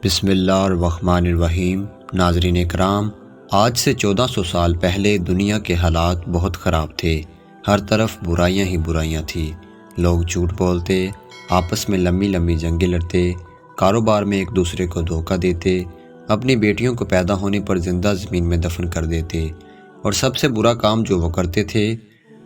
بسم اللہ الرحمن الرحیم۔ ناظرین اکرام، آج سے 1400 سال پہلے دنیا کے حالات بہت خراب تھے۔ ہر طرف برائیاں ہی برائیاں تھیں۔ لوگ جھوٹ بولتے، آپس میں لمبی لمبی جنگیں لڑتے، کاروبار میں ایک دوسرے کو دھوکہ دیتے، اپنی بیٹیوں کو پیدا ہونے پر زندہ زمین میں دفن کر دیتے، اور سب سے برا کام جو وہ کرتے تھے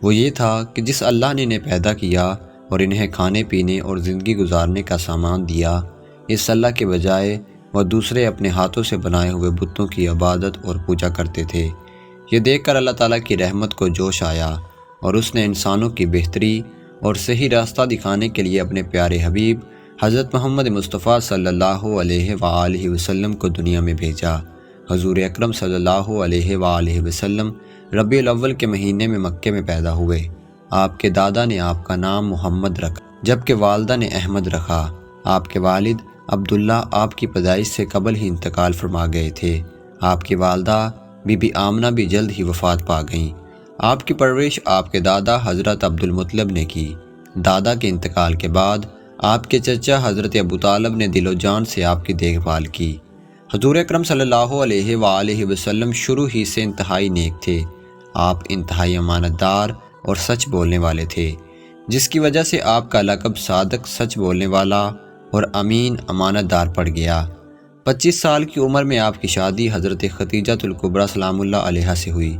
وہ یہ تھا کہ جس اللہ نے انہیں پیدا کیا اور انہیں کھانے پینے اور زندگی گزارنے کا سامان دیا، اس اللہ کے بجائے وہ دوسرے اپنے ہاتھوں سے بنائے ہوئے بتوں کی عبادت اور پوجا کرتے تھے۔ یہ دیکھ کر اللہ تعالیٰ کی رحمت کو جوش آیا اور اس نے انسانوں کی بہتری اور صحیح راستہ دکھانے کے لیے اپنے پیارے حبیب حضرت محمد مصطفیٰ صلی اللہ علیہ وآلہ وسلم کو دنیا میں بھیجا۔ حضور اکرم صلی اللہ علیہ وآلہ وسلم ربیع الاول کے مہینے میں مکے میں پیدا ہوئے۔ آپ کے دادا نے آپ کا نام محمد رکھا جبکہ والدہ نے احمد رکھا۔ آپ کے والد عبداللہ آپ کی پیدائش سے قبل ہی انتقال فرما گئے تھے۔ آپ کی والدہ بی بی آمنہ بھی جلد ہی وفات پا گئیں۔ آپ کی پرورش آپ کے دادا حضرت عبدالمطلب نے کی۔ دادا کے انتقال کے بعد آپ کے چچا حضرت ابو طالب نے دل و جان سے آپ کی دیکھ بھال کی۔ حضور اکرم صلی اللہ علیہ وآلہ وسلم شروع ہی سے انتہائی نیک تھے۔ آپ انتہائی امانت دار اور سچ بولنے والے تھے، جس کی وجہ سے آپ کا لقب صادق، سچ بولنے والا اور امین، امانت دار پڑ گیا۔ 25 سال کی عمر میں آپ کی شادی حضرت خدیجہ الکبریٰ سلام اللہ علیہا سے ہوئی۔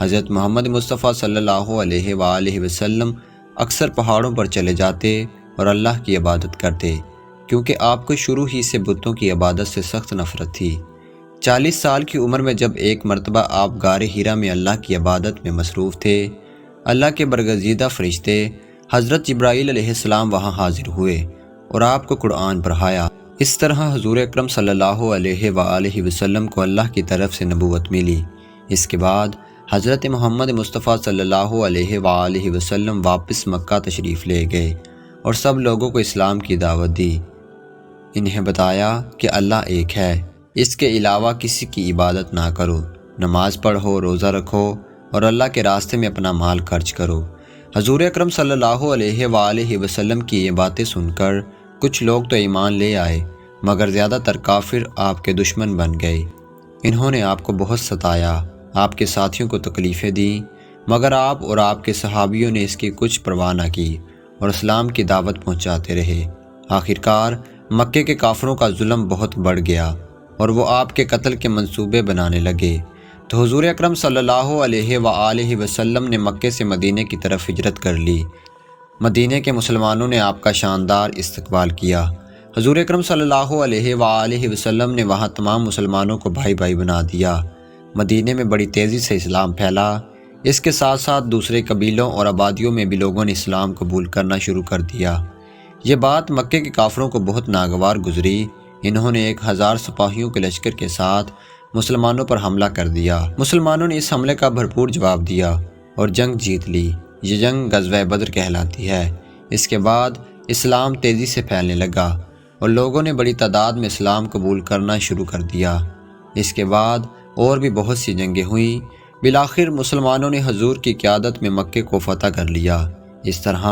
حضرت محمد مصطفیٰ صلی اللہ علیہ وآلہ وسلم اکثر پہاڑوں پر چلے جاتے اور اللہ کی عبادت کرتے، کیونکہ آپ کو شروع ہی سے بتوں کی عبادت سے سخت نفرت تھی۔ 40 سال کی عمر میں جب ایک مرتبہ آپ غار حرا میں اللہ کی عبادت میں مصروف تھے، اللہ کے برگزیدہ فرشتے حضرت جبرائیل علیہ السلام وہاں حاضر ہوئے اور آپ کو قرآن پڑھایا۔ اس طرح حضور اکرم صلی اللہ علیہ وآلہ وسلم کو اللہ کی طرف سے نبوت ملی۔ اس کے بعد حضرت محمد مصطفیٰ صلی اللہ علیہ وآلہ وسلم واپس مکہ تشریف لے گئے اور سب لوگوں کو اسلام کی دعوت دی۔ انہیں بتایا کہ اللہ ایک ہے، اس کے علاوہ کسی کی عبادت نہ کرو، نماز پڑھو، روزہ رکھو اور اللہ کے راستے میں اپنا مال خرچ کرو۔ حضور اکرم صلی اللہ علیہ وآلہ وسلم کی یہ باتیں سن کر کچھ لوگ تو ایمان لے آئے، مگر زیادہ تر کافر آپ کے دشمن بن گئے۔ انہوں نے آپ کو بہت ستایا، آپ کے ساتھیوں کو تکلیفیں دیں، مگر آپ اور آپ کے صحابیوں نے اس کی کچھ پرواہ نہ کی اور اسلام کی دعوت پہنچاتے رہے۔ آخرکار مکے کے کافروں کا ظلم بہت بڑھ گیا اور وہ آپ کے قتل کے منصوبے بنانے لگے، تو حضور اکرم صلی اللہ علیہ وآلہ وسلم نے مکے سے مدینے کی طرف ہجرت کر لی۔ مدینے کے مسلمانوں نے آپ کا شاندار استقبال کیا۔ حضور اکرم صلی اللہ علیہ وآلہ وسلم نے وہاں تمام مسلمانوں کو بھائی بھائی بنا دیا۔ مدینے میں بڑی تیزی سے اسلام پھیلا۔ اس کے ساتھ ساتھ دوسرے قبیلوں اور آبادیوں میں بھی لوگوں نے اسلام قبول کرنا شروع کر دیا۔ یہ بات مکے کے کافروں کو بہت ناگوار گزری۔ انہوں نے 1000 سپاہیوں کے لشکر کے ساتھ مسلمانوں پر حملہ کر دیا۔ مسلمانوں نے اس حملے کا بھرپور جواب دیا اور جنگ جیت لی۔ یہ جنگ غزوہ بدر کہلاتی ہے۔ اس کے بعد اسلام تیزی سے پھیلنے لگا اور لوگوں نے بڑی تعداد میں اسلام قبول کرنا شروع کر دیا۔ اس کے بعد اور بھی بہت سی جنگیں ہوئیں۔ بالآخر مسلمانوں نے حضور کی قیادت میں مکے کو فتح کر لیا۔ اس طرح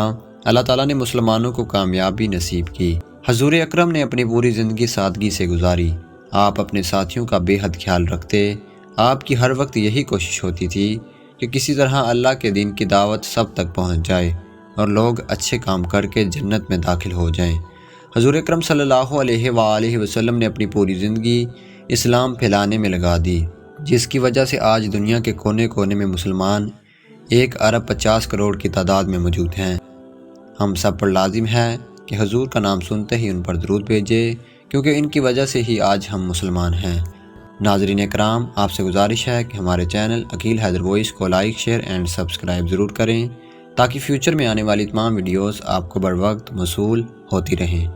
اللہ تعالیٰ نے مسلمانوں کو کامیابی نصیب کی۔ حضور اکرم نے اپنی پوری زندگی سادگی سے گزاری۔ آپ اپنے ساتھیوں کا بے حد خیال رکھتے۔ آپ کی ہر وقت یہی کوشش ہوتی تھی کہ کسی طرح اللہ کے دین کی دعوت سب تک پہنچ جائے اور لوگ اچھے کام کر کے جنت میں داخل ہو جائیں۔ حضور اکرم صلی اللہ علیہ وآلہ وسلم نے اپنی پوری زندگی اسلام پھیلانے میں لگا دی، جس کی وجہ سے آج دنیا کے کونے کونے میں مسلمان 1.50 ارب کی تعداد میں موجود ہیں۔ ہم سب پر لازم ہے کہ حضور کا نام سنتے ہی ان پر درود بھیجے، کیونکہ ان کی وجہ سے ہی آج ہم مسلمان ہیں۔ ناظرین اکرام، آپ سے گزارش ہے کہ ہمارے چینل عقیل حیدر وائس کو لائک، شیئر اینڈ سبسکرائب ضرور کریں، تاکہ فیوچر میں آنے والی تمام ویڈیوز آپ کو بر وقت موصول ہوتی رہیں۔